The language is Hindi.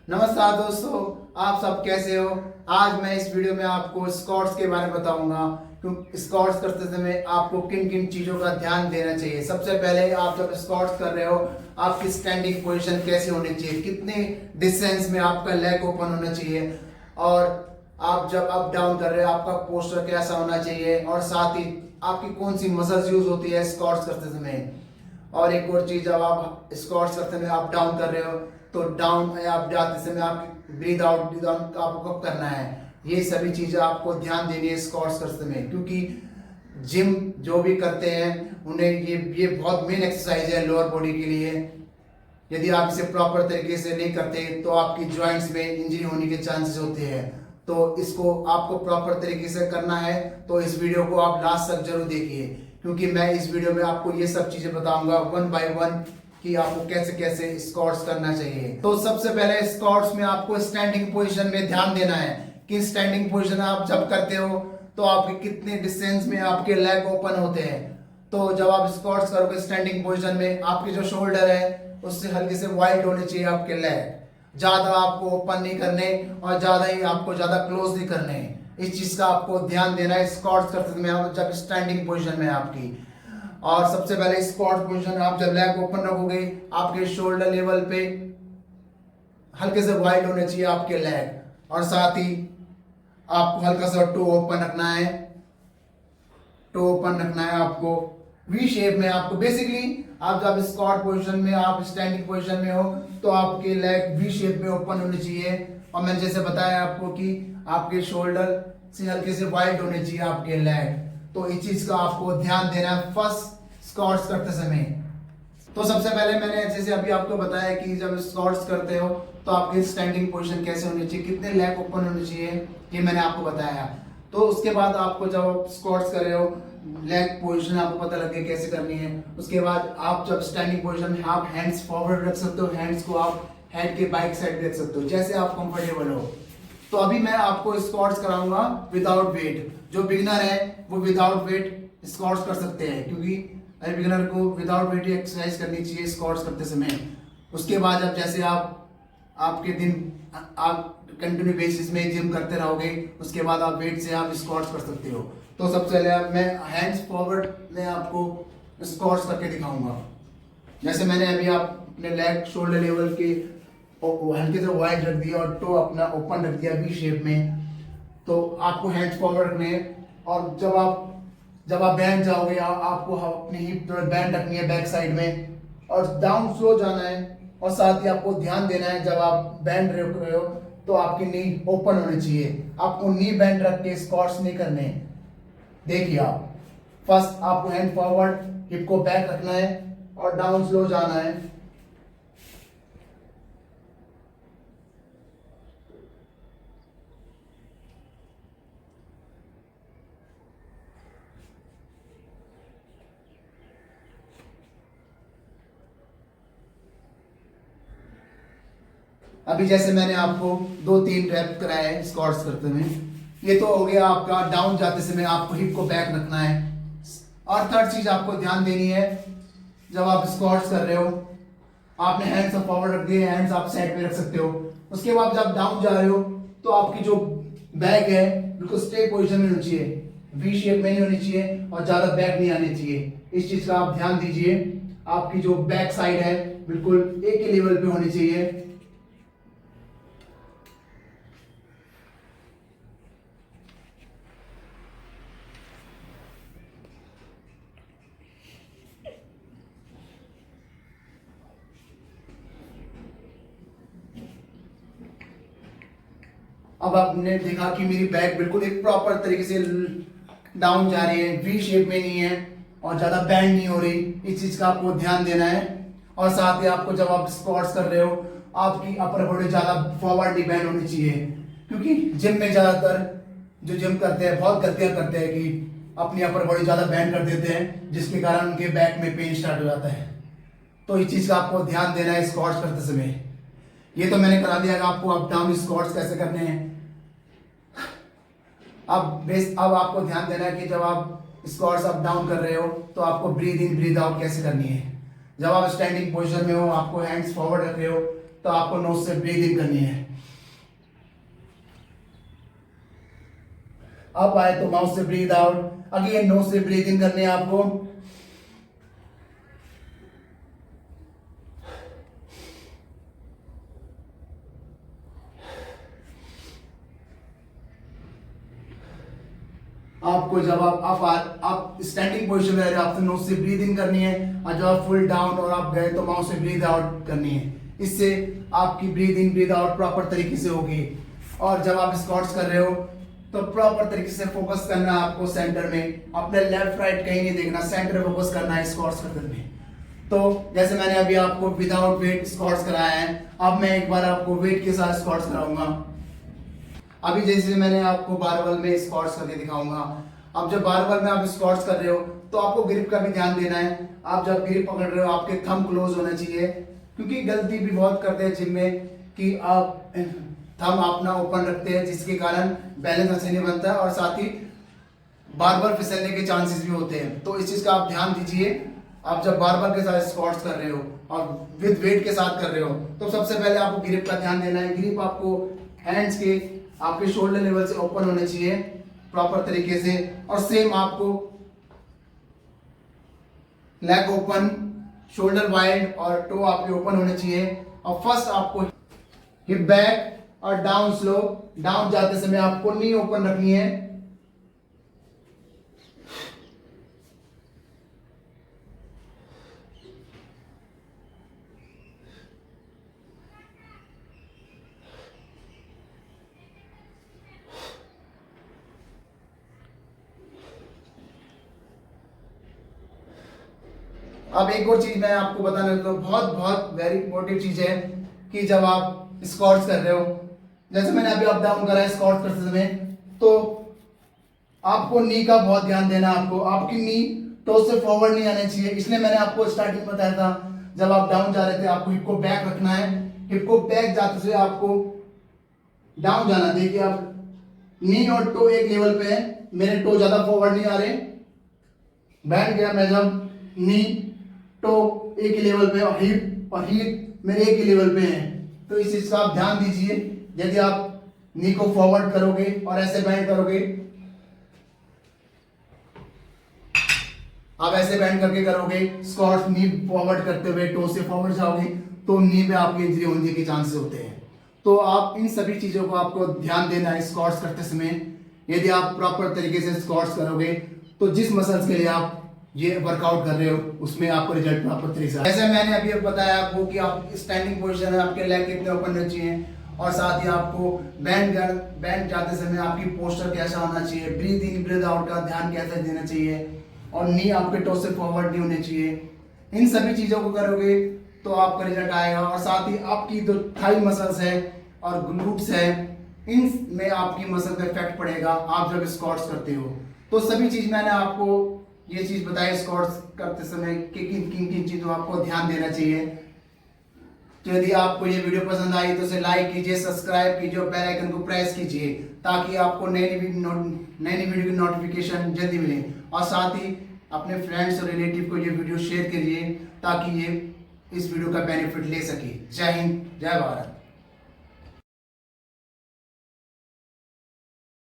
नमस्कार दोस्तों, आप सब कैसे हो। आज मैं इस वीडियो में आपको स्क्वाट्स के बारे में बताऊंगा क्योंकि स्क्वाट्स करते समय आपको किन किन चीज़ों का ध्यान देना चाहिए। सबसे पहले आप जब स्क्वाट्स कर रहे हो आपकी स्टैंडिंग पोजीशन कैसे होनी चाहिए, कितने डिस्टेंस में आपका लेग ओपन होना चाहिए, और आप जब अप डाउन कर रहे हो आपका पोस्चर कैसा होना चाहिए, और साथ ही आपकी कौन सी मसल्स यूज होती है स्क्वाट्स करते समय। और एक और चीज, जब आप स्क्वाट्स करते समय आप डाउन कर रहे हो तो डाउन या आप जाते समय आप ब्रीद आउट आपको कब करना है, ये सभी चीजें आपको ध्यान देनी है स्क्वाट्स करते समय। क्योंकि जिम जो भी करते हैं उन्हें ये बहुत मेन एक्सरसाइज है लोअर बॉडी के लिए। यदि आप इसे प्रॉपर तरीके से नहीं करते तो आपकी जॉइंट्स में इंजरी होने के चांसेस होते हैं। तो इसको आपको प्रॉपर तरीके से करना है तो इस वीडियो को आप लास्ट तक जरूर देखिए, क्योंकि मैं इस वीडियो में आपको ये सब चीजें बताऊंगा वन बाय वन कि आपको कैसे कैसे स्क्वाट्स करना चाहिए। तो सबसे पहले स्क्वाट्स में आपको स्टैंडिंग पोजीशन में ध्यान देना है कि स्टैंडिंग पोजीशन आप जब करते हो तो आपके कितने डिस्टेंस में आपके लेग ओपन होते हैं। तो जब आप स्क्वाट्स करोगे स्टैंडिंग पोजीशन में आपके जो शोल्डर है उससे हल्के से वाइड होने चाहिए आपके लेग, ज्यादा आपको ओपन नहीं करने और ज्यादा ही आपको ज्यादा क्लोज नहीं करने। इस चीज का आपको ध्यान देना है स्क्वाट्स करते समय जब स्टैंडिंग पोजीशन में आपकी। और सबसे पहले स्क्वाट पोजीशन आप जब लेग ओपन रखोगे आपके शोल्डर लेवल पे हल्के से वाइड होने चाहिए आपके लेग, और साथ ही आपको हल्का सा टो ओपन रखना है। टो ओपन रखना है आपको वी शेप में। आपको बेसिकली आप जब स्क्वाट पोजीशन में आप स्टैंडिंग पोजीशन में हो तो आपके लेग वी शेप में ओपन होने चाहिए, और मैंने जैसे बताया आपको कि आपके शोल्डर से हल्के से वाइड होने चाहिए आपके लेग। तो इस चीज का आपको ध्यान देना है फर्स्ट स्क्वाट्स करते समय। तो सबसे पहले मैंने जैसे अभी आपको बताया कि जब स्क्वाट्स करते हो तो आपकी स्टैंडिंग पोजीशन कैसे होनी चाहिए, कितने लेग ओपन होने चाहिए, ये मैंने आपको बताया। तो उसके बाद आपको जब आप स्क्वाट्स कर रहे हो लेग पोजीशन आपको पता लगे कैसे करनी है। उसके बाद आप जब स्टैंडिंग पोजीशन में आप हैंड्स फॉरवर्ड रख सकते हो, हैंड्स को आप हेड के बैक साइड रख सकते हो जैसे आप कंफर्टेबल हो। तो अभी मैं आपको स्क्वाट्स कराऊंगा विदाउट वेट। जो बिगिनर है वो विदाउट वेट स्क्वाट्स कर सकते हैं, क्योंकि बिगिनर को विदाउट वेट एक्सरसाइज करनी चाहिए स्क्वाट्स करते समय। उसके बाद अब जैसे आप आपके दिन आप कंटिन्यू बेसिस में जिम करते रहोगे उसके बाद आप वेट से आप स्क्वाट्स कर सकते हो। तो सबसे पहले मैं हैंड्स फॉरवर्ड में आपको स्क्वाट्स करके दिखाऊंगा। जैसे मैंने अभी आप अपने लेग शोल्डर लेवल के हल्के से वाइड रख दिया और टो अपना ओपन रख दिया वी शेप में। तो आपको हैंड्स फॉरवर्ड रखने हैं, और जब आप बैंड जाओगे आपको अपनी हिप बैंड रखनी है बैक साइड में, और डाउन स्लो जाना है। और साथ ही आपको ध्यान देना है जब आप बैंड रख रहे हो तो आपकी नी ओपन होनी चाहिए, आपको नी बैंड रख के स्क्वाट्स नहीं करने। देखिए आप फर्स्ट आपको हैंड फॉरवर्ड हिप को बैक रखना है और डाउन स्लो जाना है। अभी जैसे मैंने आपको 2-3 रैप कराए स्क्वाट्स करते हुए, ये तो हो गया आपका डाउन जाते समय आपको हिप को बैक रखना है। और थर्ड चीज आपको ध्यान देनी है जब आप स्क्वाट्स कर रहे हो आपने हैंड्स आप फॉरवर्ड रख दिए, हैंड्स आप साइड पे रख सकते हो। उसके बाद जब डाउन जा रहे हो तो आपकी जो बैक है बिल्कुल स्टे पोजीशन में होनी चाहिए, वी शेप में नहीं होनी चाहिए और ज्यादा बैक नहीं आनी चाहिए। इस चीज का आप ध्यान दीजिए। आपकी जो बैक साइड है बिल्कुल एक ही लेवल पे होनी चाहिए। अब आपने देखा कि मेरी बैक बिल्कुल एक प्रॉपर तरीके से डाउन जा रही है, वी शेप में नहीं है और ज्यादा बैंड नहीं हो रही। इस चीज का आपको ध्यान देना है। और साथ ही आपको जब आप स्क्वाट्स कर रहे हो आपकी अपर बॉडी ज्यादा फॉरवर्ड नहीं बैंड होनी चाहिए, क्योंकि जिम में ज्यादातर जो जिम करते हैं बहुत गलतियां करते हैं कि अपनी अपर बॉडी ज्यादा बैंड कर देते हैं जिसके कारण उनके बैक में पेन स्टार्ट हो जाता है। तो इस चीज का आपको ध्यान देना है स्क्वाट्स करते समय। ये तो मैंने करा दिया कि आपको अप डाउन स्क्वाट्स कैसे करने हैं। अब आपको ध्यान देना है कि जब आप स्क्वाट्स अप डाउन कर रहे हो तो आपको ब्रीद इन ब्रीद आउट कैसे करनी है। जब आप स्टैंडिंग पोजीशन में हो आपको हैंड्स फॉरवर्ड रख रहे हो, तो आपको नोज से ब्रीथ इन करनी है। अप आए तो माउथ से ब्रीथ आउट, अगेन नोज से ब्रीथ इन करनी है आपको। आपको जब आप स्टैंडिंग पोजीशन में रह रहे हो, आपसे नोज से ब्रीथ इन करनी है, और जब आप फुल डाउन और आप गए तो माउथ से ब्रीथ आउट करनी है। इससे आपकी ब्रीथ इन ब्रीथ आउट प्रॉपर तरीके से होगी। और जब आप स्क्वाट्स कर रहे हो तो प्रॉपर तरीके से फोकस करना है आपको सेंटर में, अपने लेफ्ट राइट कहीं नहीं देखना, सेंटर में फोकस करना है स्क्वाट्स करते में। तो जैसे मैंने अभी आपको विदाउट वेट स्क्वाट्स कराया है, अब मैं एक बार आपको वेट के साथ स्क्वाट्स कराऊंगा। अभी जैसे मैंने आपको बारबल में स्क्वाट्स करके दिखाऊंगा। अब जब बारबल में आप स्क्वाट्स कर रहे हो तो आपको ग्रिप का भी ध्यान देना है। आप जब ग्रिप पकड़ रहे हो आपके थंब क्लोज होना चाहिए, क्योंकि गलती भी बहुत करते हैं जिम में कि आप थंब अपना ओपन रखते हैं, जिसके कारण बैलेंस अच्छे नहीं बनता है और साथ ही बारबल फिसलने के चांसेस भी होते हैं। तो इस चीज का आप ध्यान दीजिए। आप जब बारबल के साथ स्क्वाट्स कर रहे हो और विद वेट के साथ कर रहे हो तो सबसे पहले आपको ग्रिप का ध्यान देना है। ग्रिप आपको हैंड्स के आपके शोल्डर लेवल से ओपन होने चाहिए प्रॉपर तरीके से, और सेम आपको लेग ओपन, शोल्डर वाइड और टो आपके ओपन होने चाहिए। और फर्स्ट आपको हिप बैक और डाउन स्लो, डाउन जाते समय आपको नी ओपन रखनी है। अब एक और चीज मैं आपको बताना चाहता हूँ, बहुत बहुत वेरी इंपॉर्टेंट चीज है कि जब आप स्क्वाट्स कर रहे हो, जैसे मैंने अभी अप डाउन करा है स्क्वाट्स करते समय, तो आपको नी का बहुत ध्यान देना है। आपकी नी टो से फॉरवर्ड नहीं आनी चाहिए। इसलिए मैंने आपको स्टार्टिंग में बताया था, जब आप डाउन जा रहे थे आपको हिप को बैक रखना है। हिप को बैक जाते से आपको डाउन जाना। देखिए आप नी और टो एक लेवल पे है, मेरे टो ज्यादा फॉरवर्ड नहीं आ रहे, बैठ गया मैं। जब नी टो एक ही लेवल पे और हिप मेरे एक ही लेवल पे हैं, तो इस चीज का आप ध्यान दीजिए। यदि आप नी को फॉरवर्ड करोगे और ऐसे बैंड करोगे, आप ऐसे बैंड करके करोगे स्क्वाट्स, नी फॉरवर्ड करते हुए टो से फॉरवर्ड जाओगे तो नी में आपकी इंजरी होने के चांसेस होते हैं। तो आप इन सभी चीजों को आपको ध्यान देना है स्क्वाट्स करते समय। यदि आप प्रॉपर तरीके से स्क्वाट्स करोगे तो जिस मसल्स के लिए आप ये वर्कआउट कर रहे हो उसमें आपको रिजल्ट प्रॉपर तरीके से। जैसे मैंने अभी बताया आपको कि आप स्टैंडिंग पोजीशन है, आपके लेग कितने ओपन रहने चाहिए, और साथ ही आपको बैंड जाते समय आपकी पोस्चर कैसा होना चाहिए, ब्रीथ इन ब्रीथ आउट का ध्यान कैसे देना चाहिए, और नी आपके टो से फॉरवर्ड नहीं होने चाहिए। इन सभी चीजों को करोगे तो आपका रिजल्ट आएगा। और साथ ही आपकी जो थाई मसल्स है और ग्लूट्स है, इनमें आपकी मसल पे इफेक्ट पड़ेगा आप जब स्क्वाट्स करते हो। तो सभी चीज मैंने आपको ये चीज बताई स्क्वाट्स करते समय कि किन किन किन चीजों आपको ध्यान देना चाहिए। तो यदि आपको ये वीडियो पसंद आई तो इसे लाइक कीजिए, सब्सक्राइब कीजिए और बेल आइकन को प्रेस कीजिए, ताकि आपको नई वीडियो की नोटिफिकेशन जल्दी मिले। और साथ ही अपने फ्रेंड्स और रिलेटिव को ये वीडियो शेयर कीजिए ताकि ये इस वीडियो का बेनिफिट ले सके। जय हिंद, जय भारत।